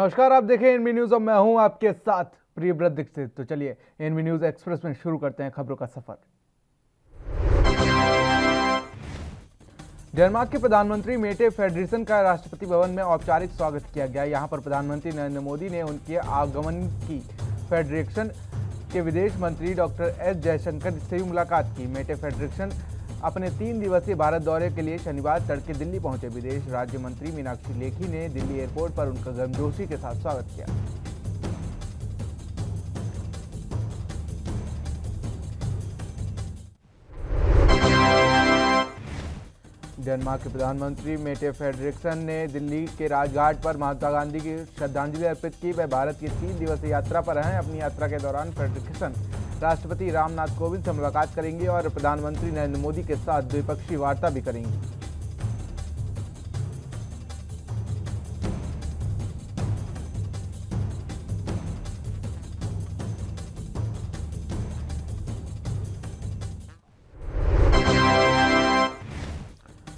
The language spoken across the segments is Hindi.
नमस्कार, आप देखें एनबी न्यूज और मैं हूं आपके साथ प्रियव्रत दीक्षित। तो चलिए एनबी न्यूज एक्सप्रेस में शुरू करते हैं खबरों का सफर। डेनमार्क के प्रधानमंत्री मेटे फ्रेडरिक्सन का राष्ट्रपति भवन में औपचारिक स्वागत किया गया। यहां पर प्रधानमंत्री नरेंद्र मोदी ने उनके आगमन की फ्रेडरिक्सन के विदेश मंत्री डॉक्टर एस जयशंकर से मुलाकात की। मेटे फ्रेडरिक्सन अपने 3 दिवसीय भारत दौरे के लिए शनिवार तड़के दिल्ली पहुंचे। विदेश राज्य मंत्री मीनाक्षी लेखी ने दिल्ली एयरपोर्ट पर उनका गर्मजोशी के साथ स्वागत किया। डेनमार्क के प्रधानमंत्री मेटे फ्रेडरिक्सन ने दिल्ली के राजघाट पर महात्मा गांधी की श्रद्धांजलि अर्पित की। वह भारत की 3 दिवसीय यात्रा पर हैं। अपनी यात्रा के दौरान फ्रेडरिक्सन राष्ट्रपति रामनाथ कोविंद से मुलाकात करेंगे और प्रधानमंत्री नरेंद्र मोदी के साथ द्विपक्षीय वार्ता भी करेंगी।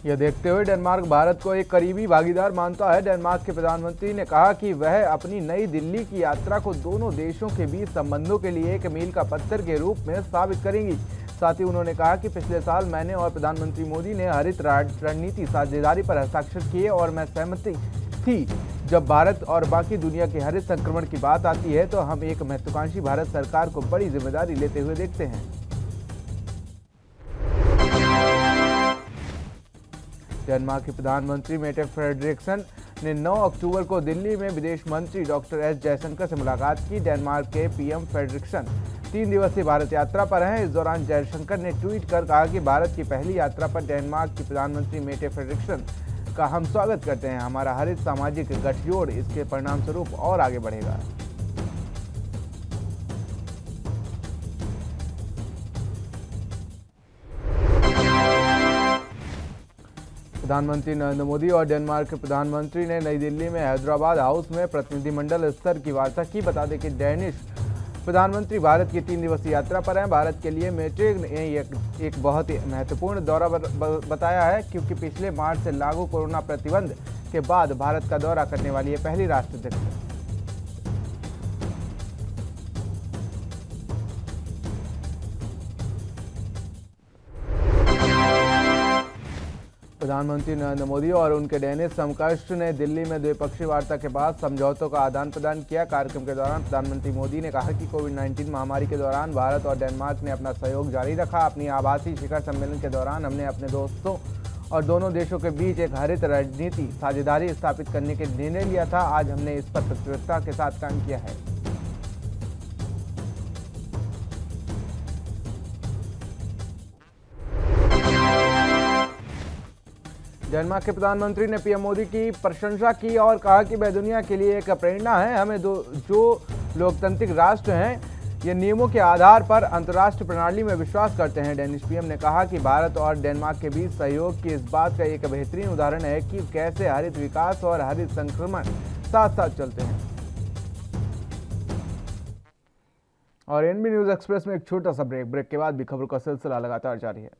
यह देखते हुए डेनमार्क भारत को एक करीबी भागीदार मानता है। डेनमार्क के प्रधानमंत्री ने कहा कि वह अपनी नई दिल्ली की यात्रा को दोनों देशों के बीच संबंधों के लिए एक मील का पत्थर के रूप में साबित करेंगी। साथ ही उन्होंने कहा कि पिछले साल मैंने और प्रधानमंत्री मोदी ने हरित रणनीति साझेदारी पर हस्ताक्षर किए और मैं सहमति थी। जब भारत और बाकी दुनिया के हरित संक्रमण की बात आती है तो हम एक महत्वाकांक्षी भारत सरकार को बड़ी जिम्मेदारी लेते हुए देखते हैं। डेनमार्क के प्रधानमंत्री मेटे फ्रेडरिक्सन ने 9 अक्टूबर को दिल्ली में विदेश मंत्री डॉक्टर एस जयशंकर से मुलाकात की। डेनमार्क के पीएम फ्रेडरिक्सन 3 दिवसीय भारत यात्रा पर हैं। इस दौरान जयशंकर ने ट्वीट कर कहा कि भारत की पहली यात्रा पर डेनमार्क की प्रधानमंत्री मेटे फ्रेडरिक्सन का हम स्वागत करते हैं। हमारा हरित सामाजिक गठजोड़ इसके परिणाम स्वरूप और आगे बढ़ेगा। प्रधानमंत्री नरेंद्र मोदी और डेनमार्क के प्रधानमंत्री ने नई दिल्ली में हैदराबाद हाउस में प्रतिनिधिमंडल स्तर की वार्ता की। बता दें कि डेनिश प्रधानमंत्री भारत की 3 दिवसीय यात्रा पर हैं। भारत के लिए मेटे ने एक बहुत ही महत्वपूर्ण दौरा बताया है, क्योंकि पिछले मार्च से लागू कोरोना प्रतिबंध के बाद भारत का दौरा करने वाली ये पहली राष्ट्राध्यक्ष है। प्रधानमंत्री नरेंद्र मोदी और उनके डेनिश समकक्ष ने दिल्ली में द्विपक्षीय वार्ता के बाद समझौतों का आदान प्रदान किया। कार्यक्रम के दौरान प्रधानमंत्री मोदी ने कहा कि कोविड-19 महामारी के दौरान भारत और डेनमार्क ने अपना सहयोग जारी रखा। अपनी आभासी शिखर सम्मेलन के दौरान हमने अपने दोस्तों और दोनों देशों के बीच एक हरित रणनीति साझेदारी स्थापित करने के निर्णय लिया था। आज हमने इस पर तत्परता के साथ काम किया है। डेनमार्क के प्रधानमंत्री ने पीएम मोदी की प्रशंसा की और कहा कि वह दुनिया के लिए एक प्रेरणा है। हमें जो लोकतांत्रिक राष्ट्र हैं, ये नियमों के आधार पर अंतर्राष्ट्रीय प्रणाली में विश्वास करते हैं। डेनिश पीएम ने कहा कि भारत और डेनमार्क के बीच सहयोग की इस बात का एक बेहतरीन उदाहरण है कि कैसे हरित विकास और हरित संक्रमण साथ साथ चलते हैं। और एनबी न्यूज एक्सप्रेस में एक छोटा सा ब्रेक के बाद भी खबरों का सिलसिला लगातार जारी है।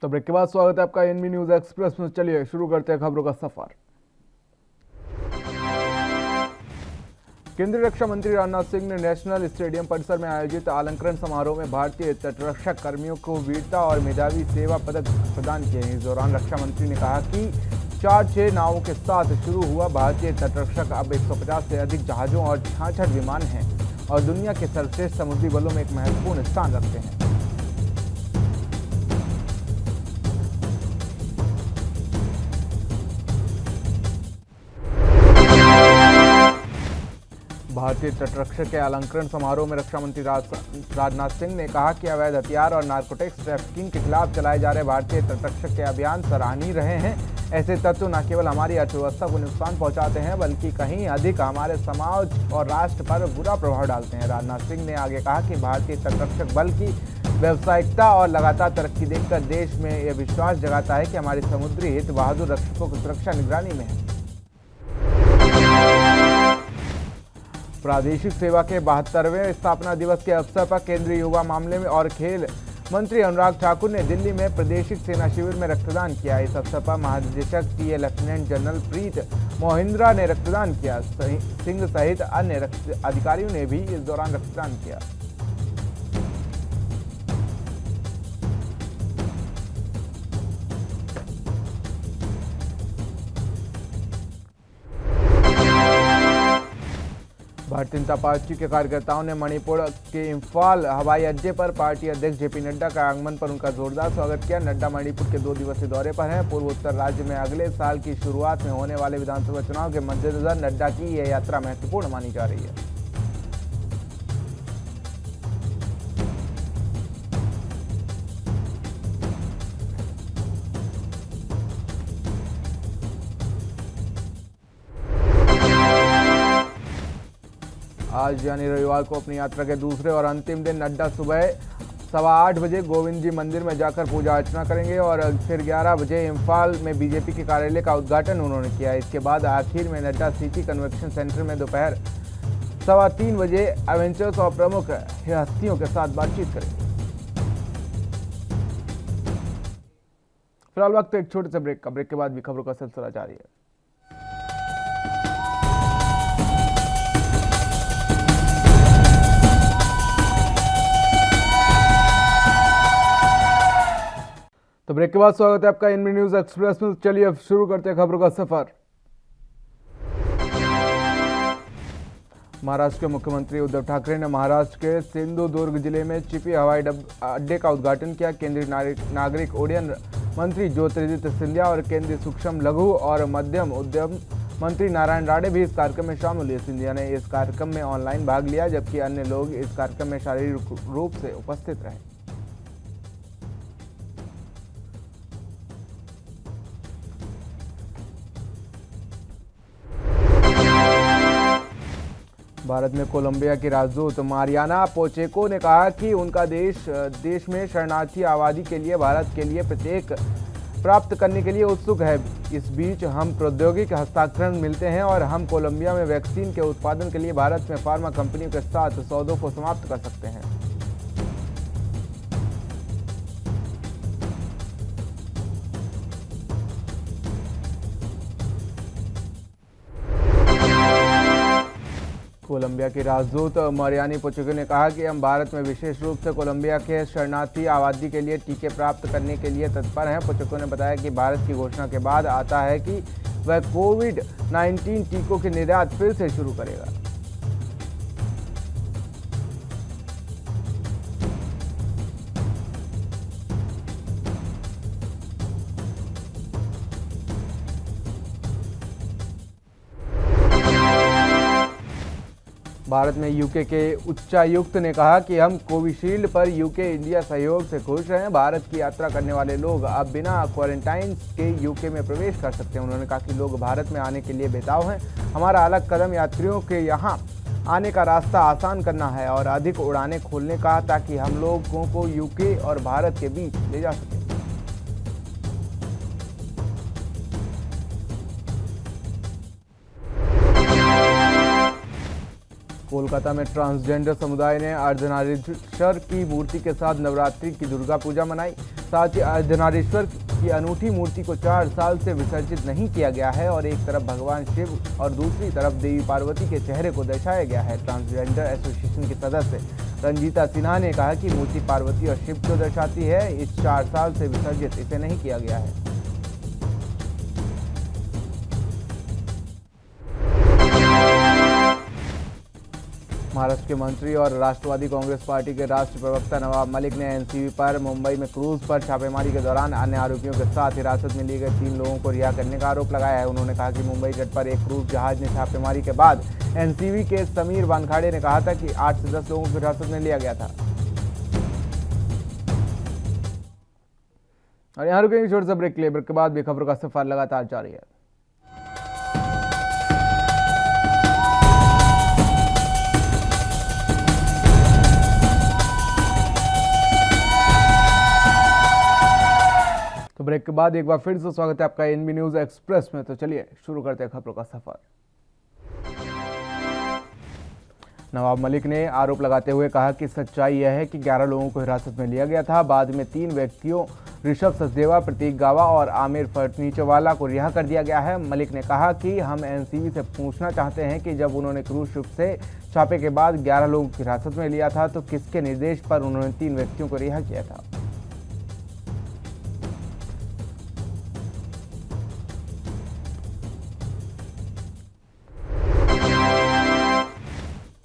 तो ब्रेक के बाद स्वागत है आपका एनबी न्यूज एक्सप्रेस में। चलिए शुरू करते हैं खबरों का सफर। केंद्रीय रक्षा मंत्री राजनाथ सिंह ने नेशनल स्टेडियम परिसर में आयोजित अलंकरण समारोह में भारतीय तटरक्षक कर्मियों को वीरता और मेधावी सेवा पदक प्रदान किए। इस दौरान रक्षा मंत्री ने कहा कि 4-6 नावों के साथ शुरू हुआ भारतीय तटरक्षक अब 150 से अधिक जहाजों और 66 विमान हैं और दुनिया के सर्वश्रेष्ठ समुद्री बलों में एक महत्वपूर्ण स्थान रखते हैं। भारतीय तटरक्षक के अलंकरण समारोह में रक्षा मंत्री राजनाथ सिंह ने कहा कि अवैध हथियार और नारकोटिक्स ट्रैफिकिंग के खिलाफ चलाए जा रहे भारतीय तटरक्षक के अभियान सराहनीय रहे हैं। ऐसे तत्व न केवल हमारी अर्थव्यवस्था को नुकसान पहुंचाते हैं, बल्कि कहीं अधिक हमारे समाज और राष्ट्र पर बुरा प्रभाव डालते हैं। राजनाथ सिंह ने आगे कहा कि भारतीय तटरक्षक बल की व्यावसायिकता और लगातार तरक्की देखकर देश में यह विश्वास जगाता है कि हमारे समुद्री हित बहादुर रक्षकों की सुरक्षा निगरानी में है। प्रादेशिक सेवा के 72वें स्थापना दिवस के अवसर पर केंद्रीय युवा मामले में और खेल मंत्री अनुराग ठाकुर ने दिल्ली में प्रादेशिक सेना शिविर में रक्तदान किया। इस अवसर पर महानिदेशक टीए लेफ्टिनेंट जनरल प्रीत मोहिंद्रा ने रक्तदान किया। सिंह सहित अन्य अधिकारियों ने भी इस दौरान रक्तदान किया। भारतीय जनता पार्टी के कार्यकर्ताओं ने मणिपुर के इम्फाल हवाई अड्डे पर पार्टी अध्यक्ष जेपी नड्डा का आगमन पर उनका जोरदार स्वागत किया। नड्डा मणिपुर के 2 दिवसीय दौरे पर हैं। पूर्वोत्तर राज्य में अगले साल की शुरुआत में होने वाले विधानसभा चुनाव के मद्देनजर नड्डा की यह यात्रा महत्वपूर्ण मानी जा रही है। आज यानी रविवार को अपनी यात्रा के दूसरे और अंतिम दिन नड्डा सुबह 8:15 बजे गोविंद जी मंदिर में जाकर पूजा अर्चना करेंगे और फिर 11 बजे इम्फाल में बीजेपी के कार्यालय का उद्घाटन उन्होंने किया। इसके बाद आखिर में नड्डा सिटी कन्वेंशन सेंटर में दोपहर 3:15 बजे एवेंचर्स और प्रमुख हस्तियों के साथ बातचीत करेंगे। फिलहाल वक्त एक छोटे से ब्रेक का। ब्रेक के बाद भी खबरों का सिलसिला जारी है। तो ब्रेक के बाद स्वागत है आपका एनबी न्यूज एक्सप्रेस में। चलिए अब शुरू करते हैं खबरों का सफर। महाराष्ट्र के मुख्यमंत्री उद्धव ठाकरे ने महाराष्ट्र के सिंधुदुर्ग जिले में चिपी हवाई अड्डे का उद्घाटन किया। केंद्रीय नागरिक उड्डयन मंत्री ज्योतिरादित्य सिंधिया और केंद्रीय सूक्ष्म लघु और मध्यम उद्यम मंत्री नारायण राणे भी इस कार्यक्रम में शामिल हुए। सिंधिया ने इस कार्यक्रम में ऑनलाइन भाग लिया, जबकि अन्य लोग इस कार्यक्रम में शारीरिक रूप से उपस्थित रहे। भारत में कोलंबिया की राजदूत मारियाना पोचेको ने कहा कि उनका देश में शरणार्थी आबादी के लिए भारत के लिए प्रत्येक प्राप्त करने के लिए उत्सुक है। इस बीच हम प्रौद्योगिक हस्ताक्षर मिलते हैं और हम कोलंबिया में वैक्सीन के उत्पादन के लिए भारत में फार्मा कंपनियों के साथ सौदों को समाप्त कर सकते हैं। कोलंबिया की राजदूत मारियानी पोचेको ने कहा कि हम भारत में विशेष रूप से कोलंबिया के शरणार्थी आबादी के लिए टीके प्राप्त करने के लिए तत्पर हैं। पोचेको ने बताया कि भारत की घोषणा के बाद आता है कि वह कोविड-19 टीकों के निर्यात फिर से शुरू करेगा। भारत में यूके के उच्चायुक्त ने कहा कि हम कोविशील्ड पर यूके इंडिया सहयोग से खुश हैं। भारत की यात्रा करने वाले लोग अब बिना क्वारंटाइन के यूके में प्रवेश कर सकते हैं। उन्होंने कहा कि लोग भारत में आने के लिए बेताब हैं। हमारा अलग कदम यात्रियों के यहाँ आने का रास्ता आसान करना है और अधिक उड़ानें खोलने का, ताकि हम लोगों को यूके और भारत के बीच ले जा सकें। कोलकाता में ट्रांसजेंडर समुदाय ने अर्धनारीश्वर की मूर्ति के साथ नवरात्रि की दुर्गा पूजा मनाई। साथ ही अर्धनारीश्वर की अनूठी मूर्ति को 4 साल से विसर्जित नहीं किया गया है और एक तरफ भगवान शिव और दूसरी तरफ देवी पार्वती के चेहरे को दर्शाया गया है। ट्रांसजेंडर एसोसिएशन की सदस्य रंजीता सिन्हा ने कहा कि मूर्ति पार्वती और शिव को दर्शाती है। इस 4 साल से विसर्जित इसे नहीं किया गया है। महाराष्ट्र के मंत्री और राष्ट्रवादी कांग्रेस पार्टी के राष्ट्रीय प्रवक्ता नवाब मलिक ने एनसीबी पर मुंबई में क्रूज पर छापेमारी के दौरान अन्य आरोपियों के साथ हिरासत में लिए गए 3 लोगों को रिहा करने का आरोप लगाया है। उन्होंने कहा कि मुंबई तट पर एक क्रूज जहाज ने छापेमारी के बाद एनसीबी के समीर वानखाड़े ने कहा था कि 8 से 10 लोगों को हिरासत में लिया गया था। और यहाँ रुकेंगे छोटे से ब्रेक के लिए। ब्रेक के बाद भी खबरों का सफर लगातार जारी है। तो ब्रेक के बाद एक बार फिर से स्वागत है आपका एनबी न्यूज एक्सप्रेस में। तो चलिए शुरू करते हैं खबरों का सफर। नवाब मलिक ने आरोप लगाते हुए कहा कि सच्चाई यह है कि 11 लोगों को हिरासत में लिया गया था। बाद में 3 व्यक्तियों ऋषभ सचदेवा, प्रतीक गावा और आमिर फर्नीचरवाला को रिहा कर दिया गया है। मलिक ने कहा कि हम एनसीबी से पूछना चाहते हैं कि जब उन्होंने क्रूज शिप से छापे के बाद 11 लोगों की हिरासत में लिया था तो किसके निर्देश पर उन्होंने 3 व्यक्तियों को रिहा किया था।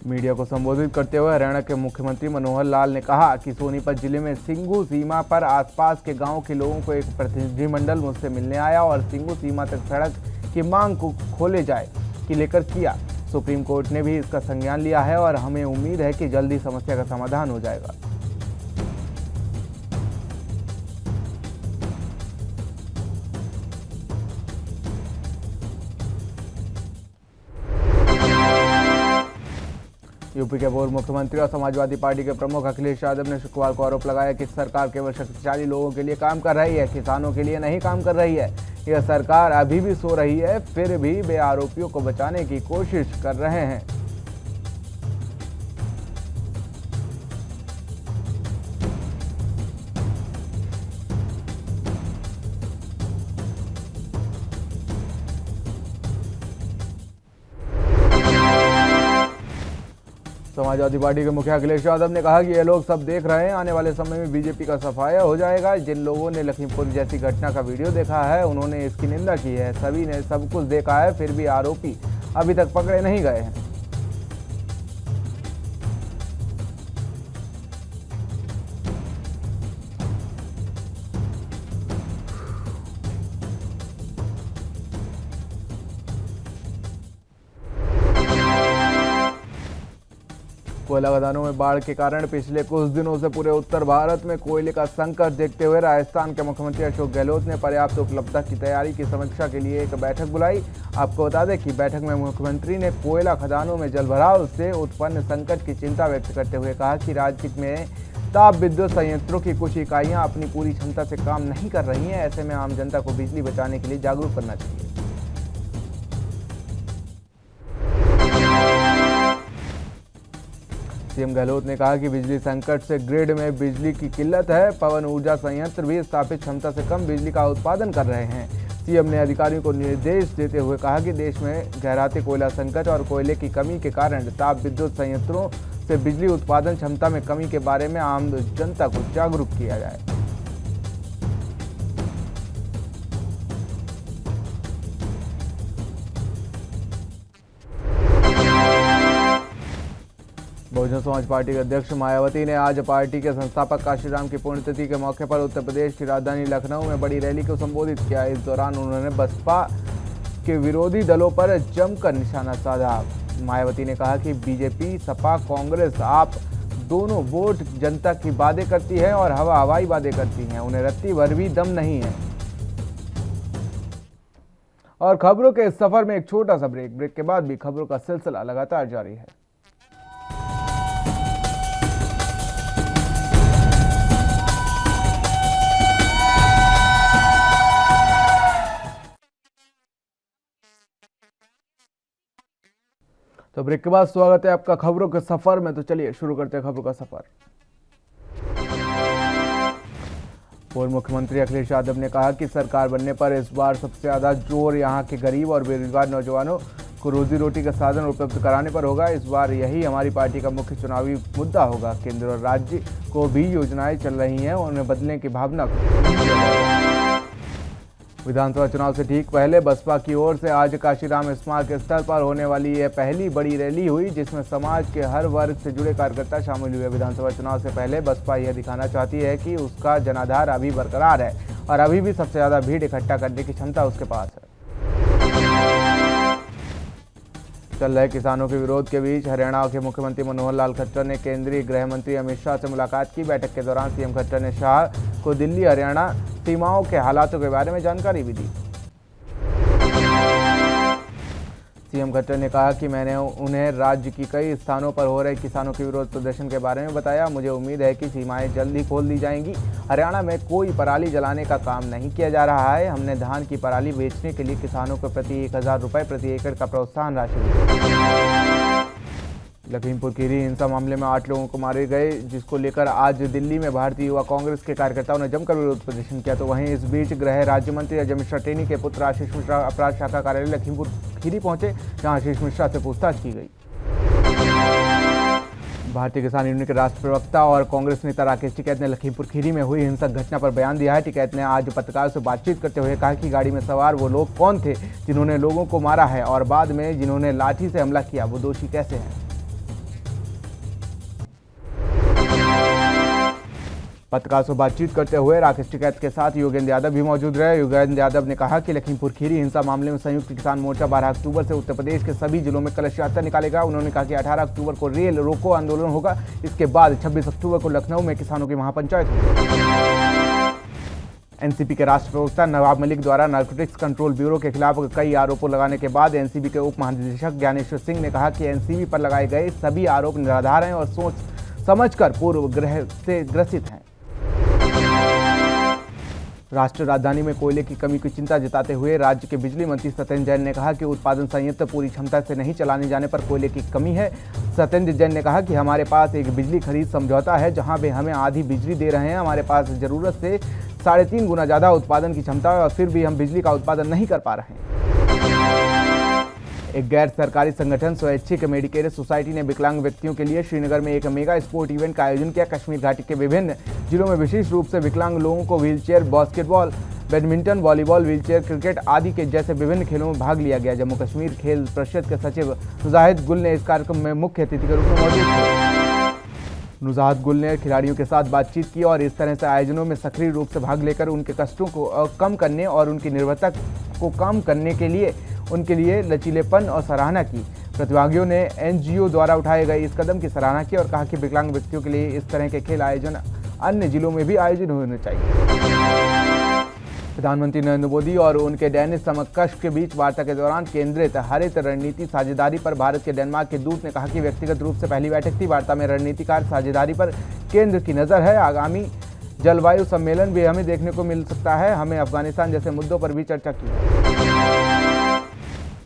मीडिया को संबोधित करते हुए हरियाणा के मुख्यमंत्री मनोहर लाल ने कहा कि सोनीपत जिले में सिंघू सीमा पर आसपास के गांव के लोगों को एक प्रतिनिधिमंडल मुझसे मिलने आया और सिंघू सीमा तक सड़क की मांग को खोले जाए की लेकर किया। सुप्रीम कोर्ट ने भी इसका संज्ञान लिया है और हमें उम्मीद है कि जल्दी समस्या का समाधान हो जाएगा। यूपी के पूर्व मुख्यमंत्री और समाजवादी पार्टी के प्रमुख अखिलेश यादव ने शुक्रवार को आरोप लगाया कि सरकार केवल शक्तिशाली लोगों के लिए काम कर रही है, किसानों के लिए नहीं काम कर रही है। यह सरकार अभी भी सो रही है, फिर भी वे आरोपियों को बचाने की कोशिश कर रहे हैं। समाजवादी पार्टी के मुखिया अखिलेश यादव ने कहा कि ये लोग सब देख रहे हैं, आने वाले समय में बीजेपी का सफाया हो जाएगा। जिन लोगों ने लखीमपुर जैसी घटना का वीडियो देखा है उन्होंने इसकी निंदा की है। सभी ने सब कुछ देखा है, फिर भी आरोपी अभी तक पकड़े नहीं गए हैं। कोयला खदानों में बाढ़ के कारण पिछले कुछ दिनों से पूरे उत्तर भारत में कोयले का संकट देखते हुए राजस्थान के मुख्यमंत्री अशोक गहलोत ने पर्याप्त उपलब्धता की तैयारी की समीक्षा के लिए एक बैठक बुलाई। आपको बता दें कि बैठक में मुख्यमंत्री ने कोयला खदानों में जलभराव से उत्पन्न संकट की चिंता व्यक्त करते हुए कहा कि राज्य में ताप विद्युत संयंत्रों की कुछ इकाइयां अपनी पूरी क्षमता से काम नहीं कर रही हैं। ऐसे में आम जनता को बिजली बचाने के लिए जागरूक करना चाहिए। सीएम गहलोत ने कहा कि बिजली संकट से ग्रिड में बिजली की किल्लत है। पवन ऊर्जा संयंत्र भी स्थापित क्षमता से कम बिजली का उत्पादन कर रहे हैं। सीएम ने अधिकारियों को निर्देश देते हुए कहा कि देश में गहराते कोयला संकट और कोयले की कमी के कारण ताप विद्युत संयंत्रों से बिजली उत्पादन क्षमता में कमी के बारे में आम जनता को जागरूक किया जाए। बहुजन समाज पार्टी के अध्यक्ष मायावती ने आज पार्टी के संस्थापक काशीराम की पुण्यतिथि के मौके पर उत्तर प्रदेश की राजधानी लखनऊ में बड़ी रैली को संबोधित किया। इस दौरान उन्होंने बसपा के विरोधी दलों पर जमकर निशाना साधा। मायावती ने कहा कि बीजेपी, सपा, कांग्रेस आप दोनों वोट जनता की वादे करती है और हवाई वादे करती हैं, उन्हें रत्ती भर भी दम नहीं है। और खबरों के इस सफर में एक छोटा सा ब्रेक के बाद भी खबरों का सिलसिला लगातार जारी है। तो ब्रेक के बाद स्वागत है आपका खबरों के सफर में। तो चलिए शुरू करते हैं खबरों का सफर। पूर्व मुख्यमंत्री अखिलेश यादव ने कहा कि सरकार बनने पर इस बार सबसे ज्यादा जोर यहां के गरीब और बेरोजगार नौजवानों को रोजी रोटी का साधन उपलब्ध कराने पर होगा। इस बार यही हमारी पार्टी का मुख्य चुनावी मुद्दा होगा। केंद्र और राज्य को भी योजनाएं चल रही हैं, उन्हें बदलने की भावना को। विधानसभा चुनाव से ठीक पहले बसपा की ओर से आज काशीराम स्मारक स्थल पर होने वाली यह पहली बड़ी रैली हुई, जिसमें समाज के हर वर्ग से जुड़े कार्यकर्ता शामिल हुए। विधानसभा चुनाव से पहले बसपा यह दिखाना चाहती है कि उसका जनाधार अभी बरकरार है और अभी भी सबसे ज्यादा भीड़ इकट्ठा करने की क्षमता उसके पास है। चल रहे किसानों के विरोध के बीच हरियाणा के मुख्यमंत्री मनोहर लाल खट्टर ने केंद्रीय गृह मंत्री अमित शाह से मुलाकात की। बैठक के दौरान सीएम खट्टर ने शाह को दिल्ली हरियाणा सीमाओं के हालातों के बारे में जानकारी भी दी। सीएम खट्टर ने कहा कि मैंने उन्हें राज्य की कई स्थानों पर हो रहे किसानों के विरोध प्रदर्शन के बारे में बताया। मुझे उम्मीद है कि सीमाएं जल्द ही खोल दी जाएंगी। हरियाणा में कोई पराली जलाने का काम नहीं किया जा रहा है। हमने धान की पराली बेचने के लिए किसानों को प्रति 1000 रुपये प्रति एकड़ का प्रोत्साहन राशि दी। लखीमपुर खीरी हिंसा मामले में 8 लोगों को मारे गए, जिसको लेकर आज दिल्ली में भारतीय युवा कांग्रेस के कार्यकर्ताओं ने जमकर विरोध प्रदर्शन किया। तो वहीं इस बीच गृह राज्य मंत्री अजय मिश्रा टेनी के पुत्र आशीष मिश्रा अपराध शाखा कार्यालय लखीमपुर खीरी पहुंचे, जहां आशीष मिश्रा से पूछताछ की गई। भारतीय किसान यूनियन के राष्ट्रीय प्रवक्ता और कांग्रेस नेता राकेश टिकैत ने लखीमपुर खीरी में हुई हिंसक घटना पर बयान दिया है। टिकैत ने आज पत्रकारों से बातचीत करते हुए कहा कि गाड़ी में सवार वो लोग कौन थे जिन्होंने लोगों को मारा है और बाद में जिन्होंने लाठी से हमला किया, वो दोषी कैसे हैं। पत्रकारों से बातचीत करते हुए राकेश टिकैत के साथ योगेंद्र यादव भी मौजूद रहे। योगेंद्र यादव ने कहा कि लखीमपुर खीरी हिंसा मामले में संयुक्त किसान मोर्चा 12 अक्टूबर से उत्तर प्रदेश के सभी जिलों में कलश यात्रा निकालेगा। उन्होंने कहा कि 18 अक्टूबर को रेल रोको आंदोलन होगा। इसके बाद 26 अक्टूबर को लखनऊ में किसानों की महापंचायत होगी। एनसीपी के राष्ट्रीय प्रवक्ता नवाब मलिक द्वारा नारकोटिक्स कंट्रोल ब्यूरो के खिलाफ कई आरोपों लगाने के बाद एनसीबी के उप महानिदेशक ज्ञानेश्वर सिंह ने कहा कि एनसीबी पर लगाए गए सभी आरोप निराधार हैं और सोच समझकर पूर्वग्रह से ग्रसित हैं। राष्ट्रीय राजधानी में कोयले की कमी की चिंता जताते हुए राज्य के बिजली मंत्री सत्येंद्र जैन ने कहा कि उत्पादन संयंत्र पूरी क्षमता से नहीं चलाने जाने पर कोयले की कमी है। सत्येंद्र जैन ने कहा कि हमारे पास एक बिजली खरीद समझौता है, जहां वे हमें आधी बिजली दे रहे हैं। हमारे पास जरूरत से 3.5 गुना ज़्यादा उत्पादन की क्षमता है और फिर भी हम बिजली का उत्पादन नहीं कर पा रहे हैं। एक गैर सरकारी संगठन स्वैच्छिक मेडिकेयर सोसाइटी ने विकलांग व्यक्तियों के लिए श्रीनगर में एक मेगा स्पोर्ट इवेंट का आयोजन किया। कश्मीर घाटी के विभिन्न जिलों में विशेष रूप से विकलांग लोगों को wheelchair, basketball, badminton, volleyball, wheelchair cricket आदि के जैसे विभिन्न खेलों में भाग लिया गया। जम्मू कश्मीर खेल परिषद के सचिव नुजाहिद गुल ने इस कार्यक्रम में मुख्य अतिथि के रूप में मौजूद थे। नुजाहिद गुल ने खिलाड़ियों के साथ बातचीत की और इस तरह से आयोजनों में सक्रिय रूप से भाग लेकर उनके कष्टों को कम करने और उनकी निर्भरता को कम करने के लिए उनके लिए लचीलेपन और सराहना की। प्रतिभागियों ने एनजीओ द्वारा उठाए गए इस कदम की सराहना की और कहा कि विकलांग व्यक्तियों के लिए इस तरह के खेल आयोजन अन्य जिलों में भी आयोजित होने चाहिए। प्रधानमंत्री नरेंद्र मोदी और उनके डेनिश समकक्ष के बीच वार्ता के दौरान केंद्रित हरित रणनीति साझेदारी पर भारत के डेनमार्क के दूत ने कहा कि व्यक्तिगत रूप से पहली बैठक थी। वार्ता में रणनीतिकार साझेदारी पर केंद्र की नज़र है। आगामी जलवायु सम्मेलन भी हमें देखने को मिल सकता है। हमें अफगानिस्तान जैसे मुद्दों पर भी चर्चा की है।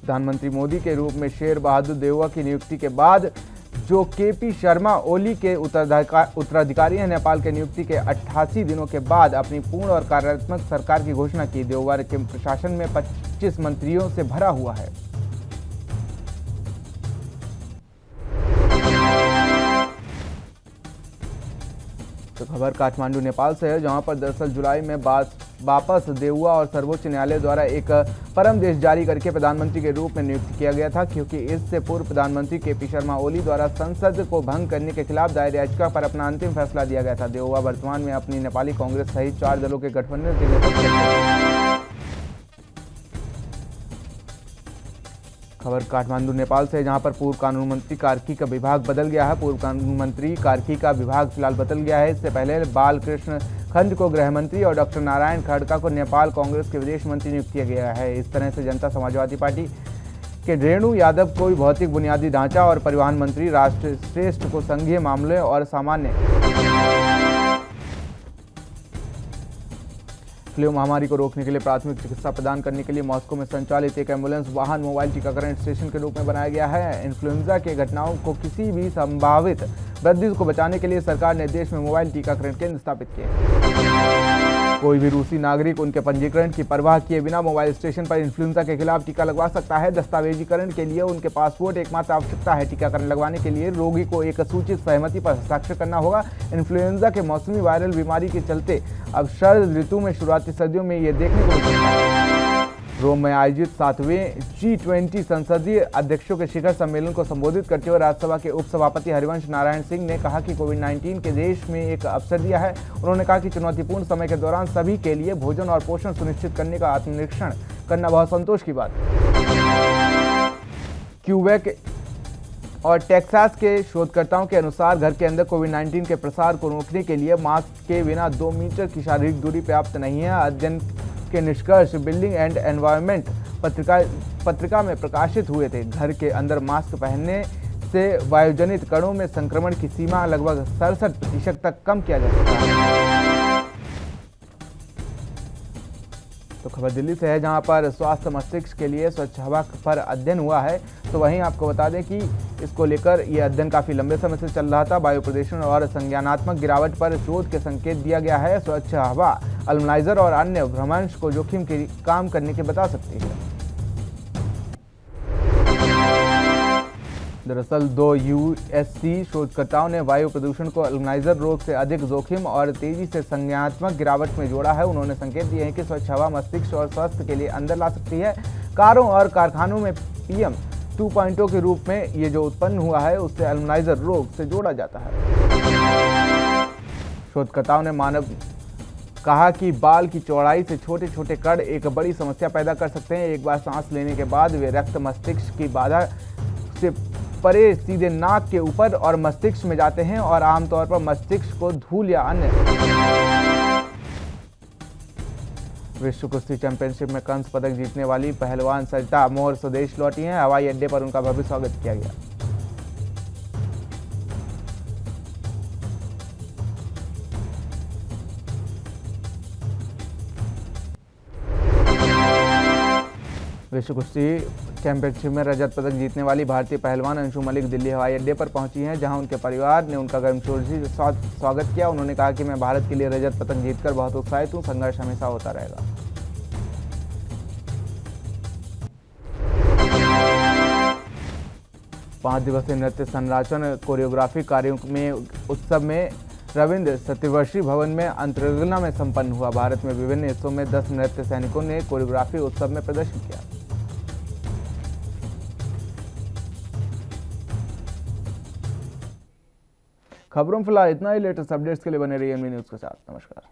प्रधानमंत्री मोदी के रूप में शेर बहादुर देउवा की नियुक्ति के बाद जो केपी शर्मा ओली के उत्तराधिकारी हैं, नेपाल के नियुक्ति के 88 दिनों के बाद अपनी पूर्ण और कार्यात्मक सरकार की घोषणा की। देउवा के प्रशासन में 25 मंत्रियों से भरा हुआ है। तो खबर काठमांडू नेपाल से है, जहां पर दरअसल जुलाई में वापस देउवा और सर्वोच्च न्यायालय द्वारा एक परमदेश जारी करके प्रधानमंत्री के रूप में नियुक्त किया गया था, क्योंकि इससे पूर्व प्रधानमंत्री केपी शर्मा ओली द्वारा संसद को भंग करने के खिलाफ दायर याचिका पर अपना अंतिम फैसला दिया गया था। देउवा वर्तमान में अपनी नेपाली कांग्रेस सहित 4 दलों के गठबंधन के नेतृत्व करते हैं। खबर काठमांडू नेपाल से, जहां पर पूर्व कानून मंत्री कार्की का विभाग बदल गया है। पूर्व कानून मंत्री कार्की का विभाग फिलहाल बदल गया है। इससे पहले बालकृष्ण खंड को गृह मंत्री और डॉक्टर नारायण खड़का को नेपाल कांग्रेस के विदेश मंत्री नियुक्त किया गया है। इस तरह से जनता समाजवादी पार्टी के रेणु यादव को भौतिक बुनियादी ढांचा और परिवहन मंत्री, राष्ट्र श्रेष्ठ को संघीय मामले और सामान्य फ्लू महामारी को रोकने के लिए प्राथमिक चिकित्सा प्रदान करने के लिए मॉस्को में संचालित एक एम्बुलेंस वाहन मोबाइल टीकाकरण स्टेशन के रूप में बनाया गया है। इन्फ्लुएंजा के घटनाओं को किसी भी संभावित वृद्धि को बचाने के लिए सरकार ने देश में मोबाइल टीकाकरण केंद्र स्थापित किए। कोई भी रूसी नागरिक उनके पंजीकरण की परवाह किए बिना मोबाइल स्टेशन पर इन्फ्लुएंजा के खिलाफ टीका लगवा सकता है। दस्तावेजीकरण के लिए उनके पासपोर्ट एकमात्र आवश्यकता है। टीकाकरण लगवाने के लिए रोगी को एक सूचित सहमति पर हस्ताक्षर करना होगा। इन्फ्लुएंजा के मौसमी वायरल बीमारी के चलते अब शरद ऋतु में शुरुआती सर्दियों में ये देखने को मिल सकता है। रोम में आयोजित 7वें G20 संसदीय अध्यक्षों के शिखर सम्मेलन को संबोधित करते हुए राज्यसभा के उपसभापति हरिवंश नारायण सिंह ने कहा कि कोविड-19 के देश में एक अवसर दिया है। उन्होंने कहा कि चुनौतीपूर्ण समय के दौरान सभी के लिए भोजन और पोषण सुनिश्चित करने का आत्मनिरीक्षण करना बहुत संतोष की बात है। क्यूबेक और टेक्सास के शोधकर्ताओं के अनुसार घर के अंदर कोविड-19 के प्रसार को रोकने के लिए मास्क के बिना 2 मीटर की शारीरिक दूरी पर्याप्त नहीं है। अध्ययन के निष्कर्ष बिल्डिंग एंड एनवायरनमेंट पत्रिका में प्रकाशित हुए थे। घर के अंदर मास्क पहनने से वायुजनित कणों में संक्रमण की सीमा लगभग 67% तक कम किया जा सकता है। तो खबर दिल्ली से है, जहां पर स्वास्थ्य मस्तिष्क के लिए स्वच्छ हवा पर अध्ययन हुआ है। तो वहीं आपको बता दें कि इसको लेकर यह अध्ययन काफ़ी लंबे समय से चल रहा था। वायु प्रदूषण और संज्ञानात्मक गिरावट पर शोध के संकेत दिया गया है। स्वच्छ हवा अल्मनाइजर और अन्य भ्रमंश को जोखिम के काम करने के बता सकती है। दरअसल 2 यूएससी शोधकर्ताओं ने वायु प्रदूषण को अल्मनाइजर रोग से अधिक जोखिम और तेजी से संज्ञानात्मक गिरावट में जोड़ा है। उन्होंने संकेत दिए हैं कि स्वच्छ हवा मस्तिष्क और स्वास्थ्य के लिए अंदर ला सकती है। कारों और कारखानों में PM 2.0 के रूप में ये जो उत्पन्न हुआ है उससे अल्मनाइजर रोग से जोड़ा जाता है। शोधकर्ताओं ने कहा कि बाल की चौड़ाई से छोटे छोटे कण एक बड़ी समस्या पैदा कर सकते हैं। एक बार सांस लेने के बाद वे रक्त मस्तिष्क की बाधा से परे सीधे नाक के ऊपर और मस्तिष्क में जाते हैं और आमतौर पर मस्तिष्क को धूल या अन्य। विश्व कुश्ती चैंपियनशिप में कांस्य पदक जीतने वाली पहलवान सरिता मोर स्वदेश लौटी हैं। हवाई अड्डे पर उनका भव्य स्वागत किया गया। विश्व कुश्ती चैंपियनशिप में रजत पदक जीतने वाली भारतीय पहलवान अंशु मलिक दिल्ली हवाई अड्डे पर पहुंची हैं, जहां उनके परिवार ने उनका गर्मजोशी से स्वागत किया। उन्होंने कहा कि मैं भारत के लिए रजत पदक जीतकर बहुत उत्साहित हूं। संघर्ष हमेशा होता रहेगा। पांच दिवसीय नृत्य संरचना कोरियोग्राफी कार्यों में उत्सव में रविंद्र शतवर्षी भवन में अंतर्गना में संपन्न हुआ। भारत में विभिन्न हिस्सों में 10 नृत्य सैनिकों ने कोरियोग्राफी उत्सव में प्रदर्शन किया। खबरों फिलहाल इतना ही। लेटेस्ट अपडेट्स के लिए बने रहिए एमबी न्यूज के साथ। नमस्कार।